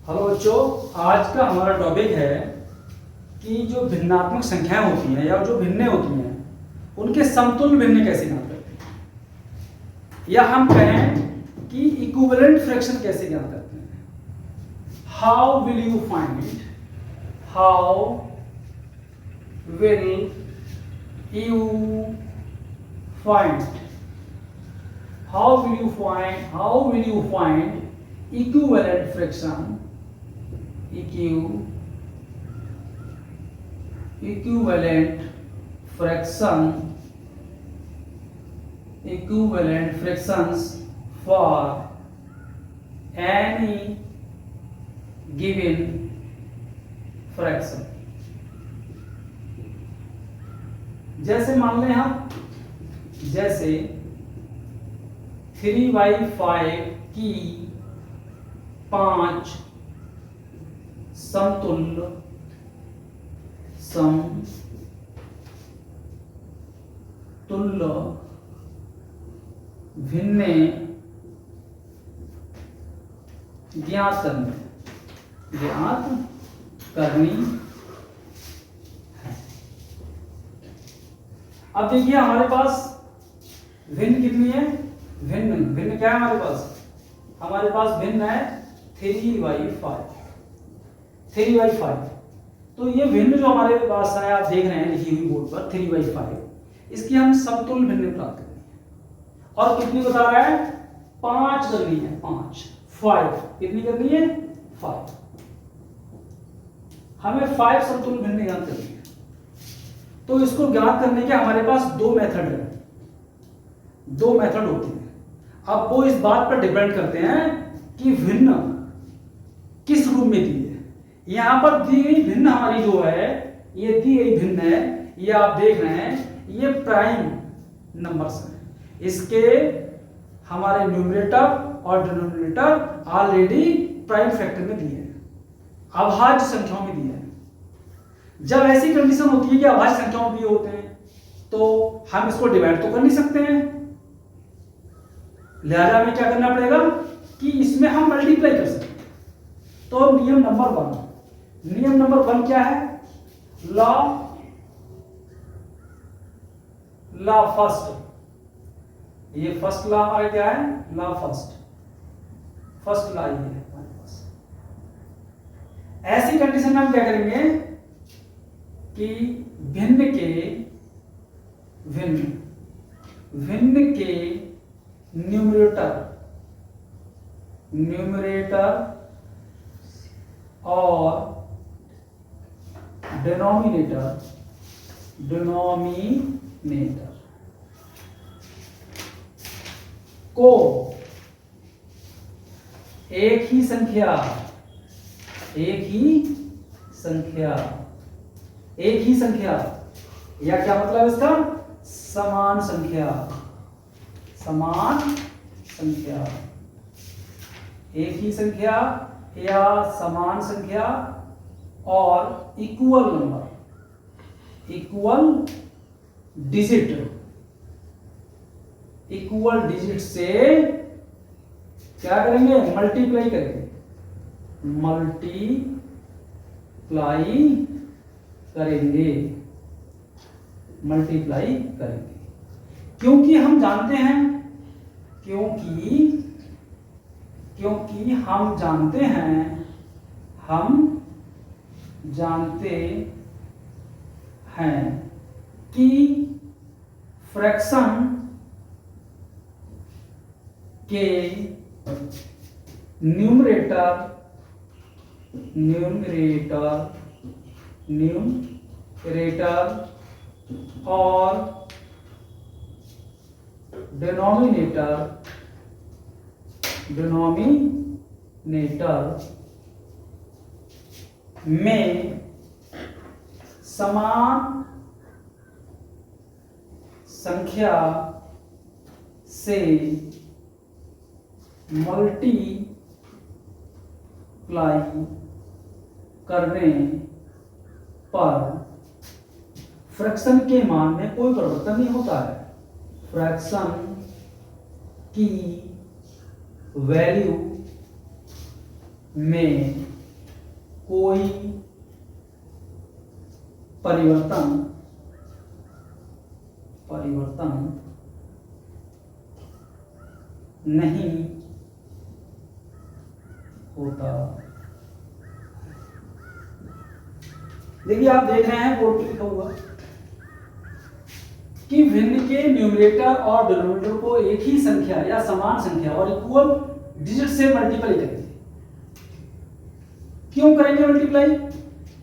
Hello बच्चों, आज का हमारा टॉपिक है कि जो भिन्नात्मक संख्याएं होती हैं या जो भिन्नें होती हैं उनके समतुल्य भिन्न कैसे ज्ञात करते हैं, या हम कहें कि इक्विवेलेंट फ्रैक्शन कैसे ज्ञात करते हैं। How will you find it? How will you find? How will you find equivalent fraction, equivalent fractions for any given fraction। जैसे मान लें हम, जैसे 3/5 की 5 समतुल्य भिन्नें ज्ञात करनी है। अब देखिए हमारे पास भिन्न कितनी है? भिन्न क्या है हमारे पास? हमारे पास भिन्न है 3/5। तो ये भिन्न जो हमारे पास है, आप देख रहे हैं लिखी हुई बोर्ड पर 3/5, इसकी हम समतुल्य भिन्न प्राप्त करेंगे। और कितनी बता रहा है? 5 करनी है। 5 कितनी करनी है? 5। हमें 5 समतुल्य भिन्न ज्ञात करनी है। तो इसको ज्ञात करने के हमारे पास 2 मेथड है, 2 मेथड होते हैं। अब वो इस बात पर डिपेंड करते हैं कि भिन्न किस रूप में दी है। यहां पर दी गई भिन्न हमारी जो है, ये दी गई भिन्न है, ये आप देख रहे हैं, ये प्राइम नंबर्स हैं। इसके हमारे न्यूमरेटर और डिनोमिनेटर ऑलरेडी प्राइम फैक्टर में दिए हैं, अभाज्य संख्याओं में दिए हैं। जब ऐसी कंडीशन होती है कि अभाज्य संख्याओं में दिए होते हैं, तो हम इसको डिवाइड तो कर नहीं सकते हैं, लिहाजा हमें क्या करना पड़ेगा कि इसमें हम मल्टीप्लाई कर सकते हैं। तो नियम नंबर 1 क्या है? Law first. ये फर्स्ट लॉ हमारा क्या है? लॉ फर्स्ट लॉ ये है हमारे पास। ऐसी कंडीशन में हम क्या करेंगे कि भिन्न के न्यूमरेटर और डिनोमिनेटर को एक ही संख्या या क्या मतलब इसका? समान संख्या, एक ही संख्या या समान संख्या और इक्वल डिजिट से क्या करेंगे? मल्टीप्लाई करेंगे। क्योंकि हम जानते हैं कि फ्रैक्शन के न्यूमरेटर और डिनोमिनेटर में समान संख्या से मल्टीप्लाई करने पर फ्रैक्शन के मान में कोई परिवर्तन नहीं होता है। फ्रैक्शन की वैल्यू में कोई परिवर्तन नहीं होता। देखिए आप देख रहे हैं बोर्ड पे लिखा हुआ कि भिन्न के न्यूमरेटर और डिनोमिनेटर को एक ही संख्या या समान संख्या और इक्वल डिजिट से मल्टीप्लाई करेंगे। क्यों करेंगे मल्टीप्लाई?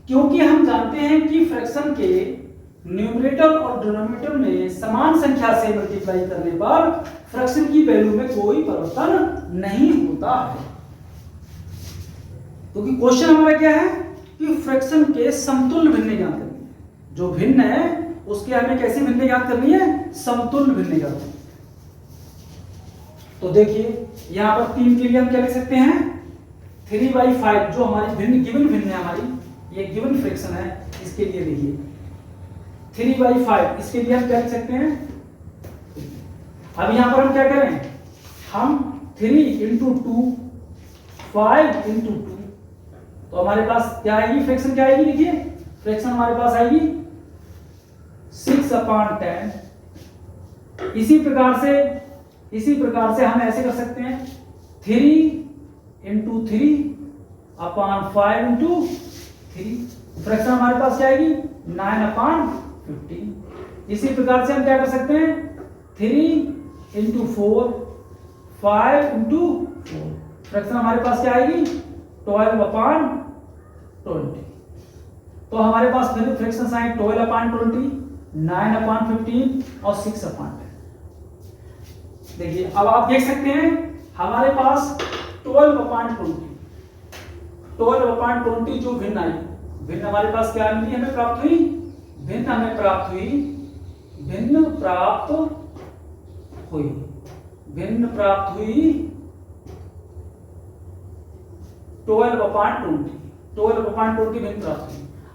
क्योंकि हम जानते हैं कि फ्रैक्शन के न्यूमरेटर और डिनोमिनेटर में समान संख्या से मल्टीप्लाई करने पर फ्रैक्शन की वैल्यू में कोई परिवर्तन नहीं होता है। क्योंकि क्वेश्चन हमारा क्या है कि फ्रैक्शन के समतुल्य भिन्न ज्ञात करनी है। जो भिन्न है उसके हमें कैसी भिन्न ज्ञात करनी है? समतुल्य भिन्न ज्ञात करनी है। तो देखिए यहां पर 3 के लिए हम क्या लिख सकते हैं? 3/5 जो हमारी भिन्न गिवन भिन्न है, हमारी ये गिवन फ्रैक्शन है, इसके लिए देखिए 3/5 इसके लिए हम क्या लिख सकते हैं? अब यहां पर हम क्या करें? हम 3 into 2 5 into 2 तो हमारे पास क्या आएगी? फ्रैक्शन क्या आएगी? देखिए फ्रैक्शन हमारे पास आएगी 6/10। इसी प्रकार से हम ऐसे कर सकते हैं 3 into 3/5 into 3 फ्रैक्शन हमारे पास क्या आएगी? 9/15। इसी प्रकार से हम क्या कर सकते हैं? 3 into 4 5 into 4 फ्रैक्शन हमारे पास क्या आएगी? 12/20। तो हमारे पास फिर फ्रैक्शंस आए 12/20 9/15 और 6/10। देखिए अब आप देख सकते हैं हमारे पास 12/20 जो भिन्न आई, भिन्न हमारे पास क्या मिली? हमें प्राप्त हुई भिन्न 12/20 भिन्न प्राप्त हुई।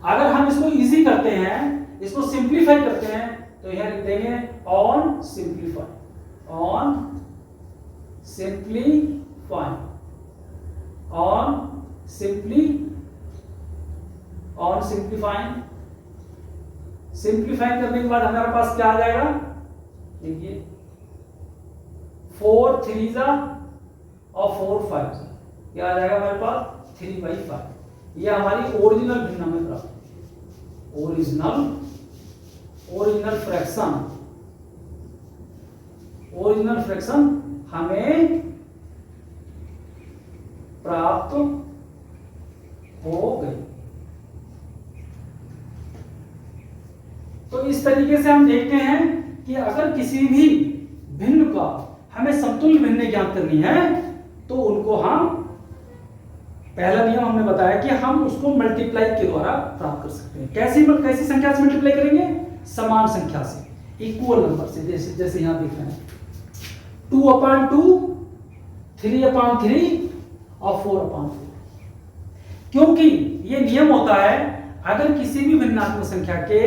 अगर हम इसको इजी करते हैं, इसको सिंप्लीफाई करते हैं, तो यहां लिख देंगे ऑन सिंप्लीफाई करने के बाद हमारे पास क्या आ जाएगा? देखिए 4 3 और 4 5 क्या आ जाएगा हमारे पास? 3/5। ये हमारी ओरिजिनल भिन्न हमें प्राप्त ओरिजिनल फ्रैक्शन हमें प्राप्त हो गई। तो इस तरीके से हम देखते हैं कि अगर किसी भी भिन्न का हमें समतुल्य भिन्न ज्ञात करनी है तो उनको हम, पहला नियम हमने बताया कि हम उसको मल्टीप्लाई के द्वारा प्राप्त कर सकते हैं। कैसी संख्या से मल्टीप्लाई करेंगे? समान संख्या से, इक्वल नंबर से। जैसे यहां देख रहे हैं 2/2 3/3 और 4/4। क्योंकि ये नियम होता है अगर किसी भी भिन्नात्मक संख्या के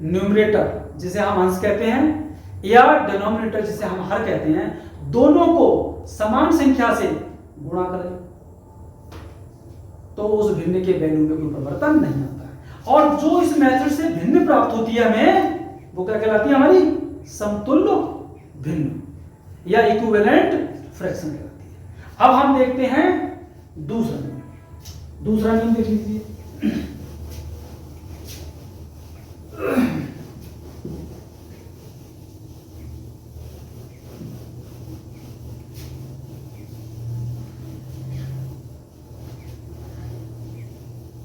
न्यूमरेटर जिसे हम अंश कहते हैं या डिनोमिनेटर जिसे हम हर कहते हैं, दोनों को समान संख्या से गुणा करें तो उस भिन्न के वैल्यू में कोई परिवर्तन नहीं आता है। और जो इस मेथड से भिन्न प्राप्त होती है हमें, वो क्या कहलाती है? हमारी समतुल्य भिन्न या इक्विवेलेंट फ्रैक्शन कहलाती है। अब हम देखते हैं दूसरा नियम देख लीजिए।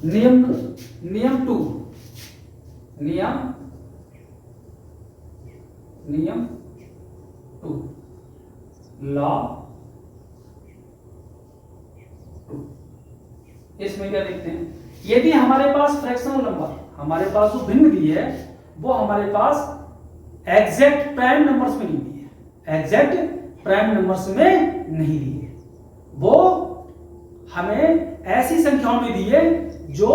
नियम 2 लॉ 2। इसमें क्या देखते हैं? यदि हमारे पास फ्रैक्शनल नंबर, हमारे पास जो भिन्न दी है वो हमारे पास एग्जैक्ट प्राइम नंबर्स में नहीं दी है, एग्जैक्ट प्राइम नंबर्स में नहीं दी है, वो हमें ऐसी संख्याओं में दी है जो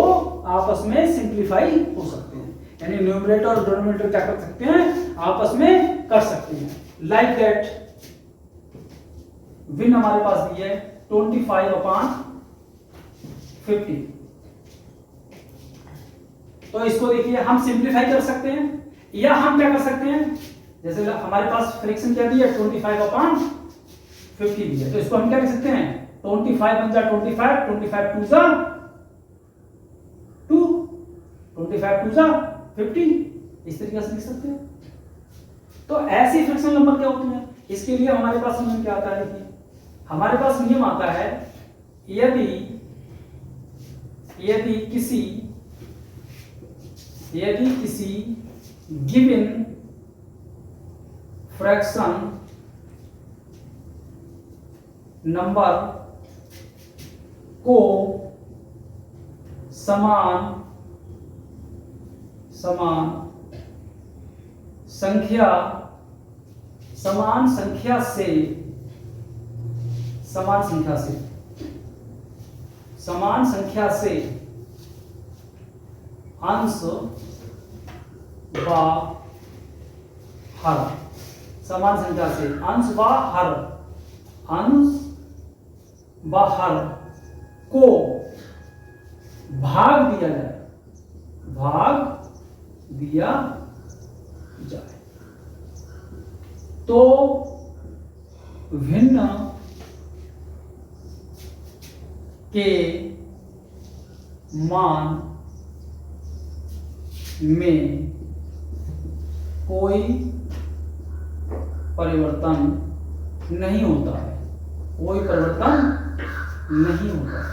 आपस में सिंप्लीफाई हो सकते हैं, यानी न्यूमरेटर और डिनोमिनेटर क्या कर सकते हैं? आपस में कर सकते हैं। लाइक दैट भिन्न हमारे पास दी है 25/50 तो इसको देखिए हम सिंप्लीफाई कर सकते हैं, या हम क्या कर सकते हैं, जैसे हमारे पास फ्रैक्शन क्या दी है 25/50 दी है, तो इसको हम क्या लिख सकते हैं 25 बन जा 25, 25 2 जा 2, 25 2 जा 50, इस तरीके से लिख सकते हैं। तो ऐसी फ्रैक्शनल नंबर क्या होती है, इसके लिए हमारे पास नियम क्या आता है, देखिए हमारे पास नियम आता है, यदि किसी गिवन फ्रैक्शन नंबर को समान संख्या से अंश व हर, समान संख्या से अंश व हर को भाग दिया जाए तो भिन्न के मान में कोई परिवर्तन नहीं होता है, कोई परिवर्तन नहीं होता है।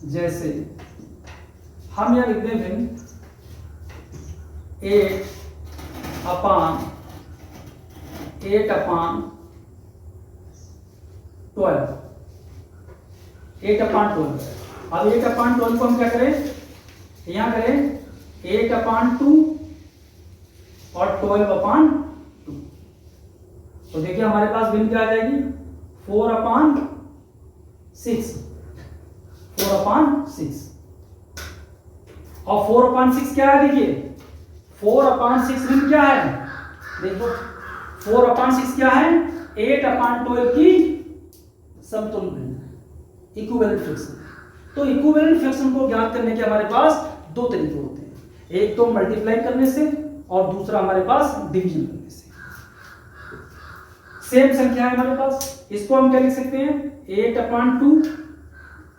जैसे हम यह लिखते हैं 8/12, अब 8/12 को हम क्या करें, यहां करें 8/2 और 12/2, तो देखिए हमारे पास भिन्न क्या आ जाएगी 4/6, और 4/6 क्या है, देखिए 4/6 भिन्न क्या है, देखो 4/6 क्या है 8/12 की समतुल्य भिन्न, इक्विवेलेंट फ्रैक्शन। तो इक्विवेलेंट फ्रैक्शन को ज्ञात करने के हमारे पास दो तरीके होते हैं, एक तो मल्टीप्लाई करने से और दूसरा हमारे पास डिवीजन करने से। सेम संख्या है हमारे पास, इसको हम क्या लिख सकते हैं 8/2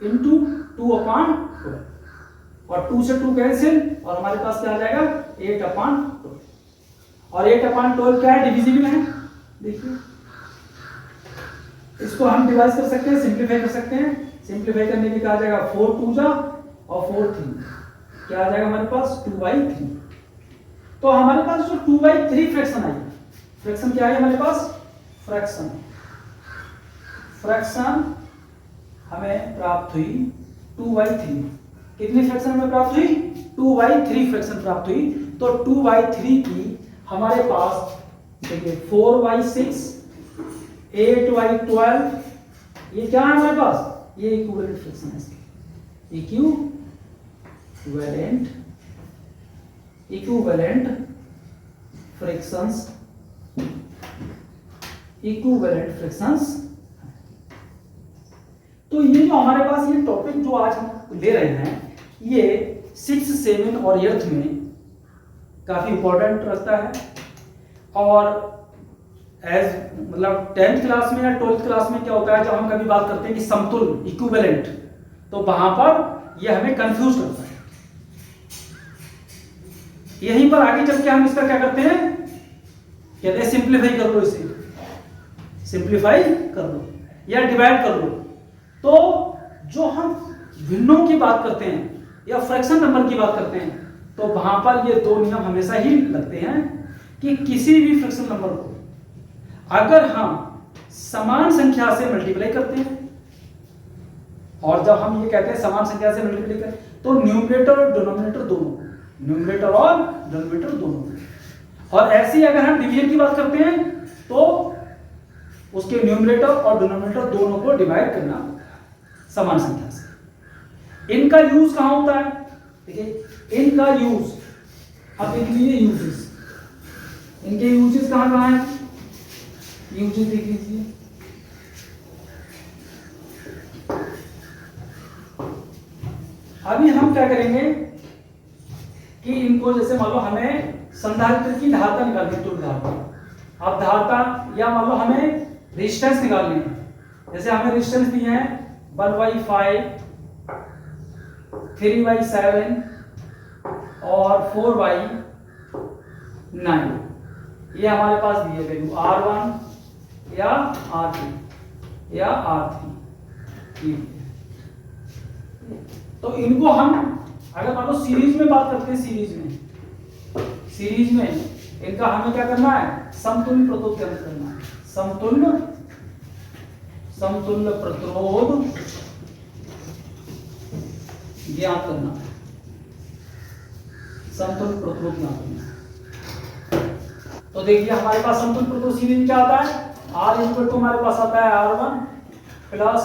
इंटू 2/12, और 2 से 2 कैंसिल, और हमारे पास क्या आ जाएगा 8/12, और 8/12 क्या है, डिविजिबल है। देखिए इसको हम डिवाइड कर सकते हैं, सिंप्लीफाई कर सकते हैं। सिंप्लीफाई करने के क्या आ जाएगा 4 2 जा और 4 3, क्या आ जाएगा हमारे पास 2/3। तो हमारे पास जो 2/3 फ्रैक्शन आई, फ्रैक्शन क्या है हमारे पास, फ्रैक्शन हमें प्राप्त हुई 2/3। कितनी फ्रैक्शन हमें प्राप्त हुई, 2/3 फ्रैक्शन प्राप्त हुई। तो 2/3 की हमारे पास देखिए 4/6, 8/12, ये क्या है हमारे पास, ये इक्विवेलेंट फ्रैक्शन है, इक्विवेलेंट फ्रैक्शंस। तो ये जो हमारे पास ये टॉपिक जो आज हम ले रहे हैं, ये 6, 7 और 8th में काफी इंपॉर्टेंट रखता है, और एज मतलब 10th क्लास में या 12th क्लास में क्या होता है, जब हम कभी बात करते हैं कि समतुल्य इक्विवेलेंट, तो वहां पर ये हमें कंफ्यूज करता है। यहीं पर आगे चल के हम इसका क्या करते हैं, कहते हैं सिंप्लीफाई कर लो, इसे सिंप्लीफाई कर लो या डिवाइड कर लो। तो जो हम भिन्नों की बात करते हैं या फ्रैक्शन नंबर की बात करते हैं, तो वहां पर ये दो नियम हमेशा ही लगते हैं कि किसी भी फ्रैक्शन नंबर को अगर हम समान संख्या से मल्टीप्लाई करते हैं, और जब हम ये कहते हैं समान संख्या से मल्टीप्लाई करें, तो न्यूमरेटर और डिनोमिनेटर दोनों, और ऐसे ही अगर हम डिवीजन की बात करते हैं, तो उसके न्यूमरेटर और डिनोमिनेटर दोनों को डिवाइड करना समान संख्या से। इनका यूज कहां होता है, देखिए इनका यूज, अब इनके यूजेस कहां है, यूजेस देख लीजिए। अभी हम क्या करेंगे कि इनको जैसे मान लो हमें संधारित्र की धारता निकालनी है, तुल्य धारता। अब धारता या मान लो हमें रेजिस्टेंस निकालनी है। जैसे हमें रेजिस्टेंस दिए हैं 1/5, 3/7 और 4/9। ये हमारे पास दिए वैल्यू R1 या R2 या R3। तो इनको हम अगर मान लो सीरीज में बात करते हैं, सीरीज में इनका हमें क्या करना है, समतुल्य प्रतिरोध ज्ञात करना है। समतुल्य प्रतिरोध ज्ञात करना है। समतुल्य प्रतिरोध ज्ञात करना है। तो देखिए हमारे पास समतुल्य प्रतिरोध सीरीज में क्या आता है, R इक्वल टू हमारे पास आता है R1 plus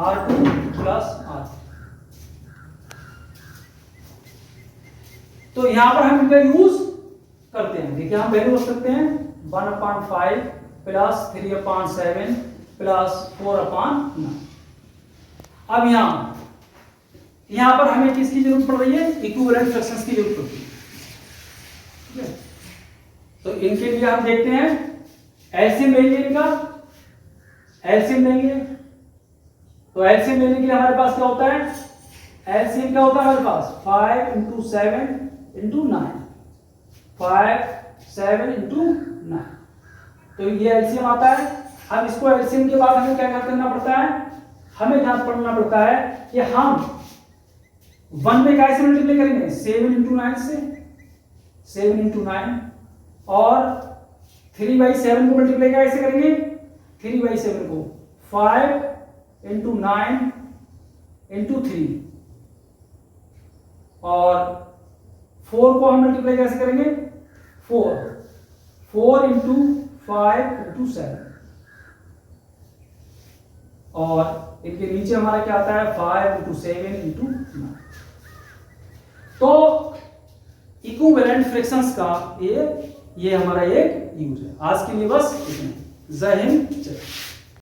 R2 plus R3। तो यहां पर हम इनका यूज करते हैं। देखिए हम वैल्यू रख सकते हैं 1/5 प्लस 3/7 प्लस 4/9। अब यहां पर हमें किसकी जरूरत पड़ रही है, इक्विवेलेंट फ्रैक्शंस की जरूरत पड़ती है। ठीक है, तो इनके लिए हम देखते हैं एलसीएम लेंगे, इनका एलसीएम लेंगे। तो एलसीएम लेने के लिए हमारे पास क्या होता है, एलसीएम क्या होता है हमारे पास 5 × 7 × 9, 5 7 × 9। तो ये एलसीएम आता है। अब इसको एलसीएम के बाद हमें क्या करना पड़ता है, हमें ध्यान पढ़ना पड़ता है कि हम 1 में कैसे मल्टीप्लाई करेंगे, 7 × 9 से, 7 × 9 और 3/7 को मल्टीप्लाई कैसे करेंगे, 3/7 को 5 × 9 × 3 और 4 को हम मल्टीप्लाई कैसे करेंगे, 4 × 5 × 7 और इनके नीचे हमारा क्या आता है 5 × 7 × 9। तो इक्विवेलेंट फ्रैक्शंस का ये हमारा एक यूज है। आज के लिए बस इतना। जय हिंद, जय।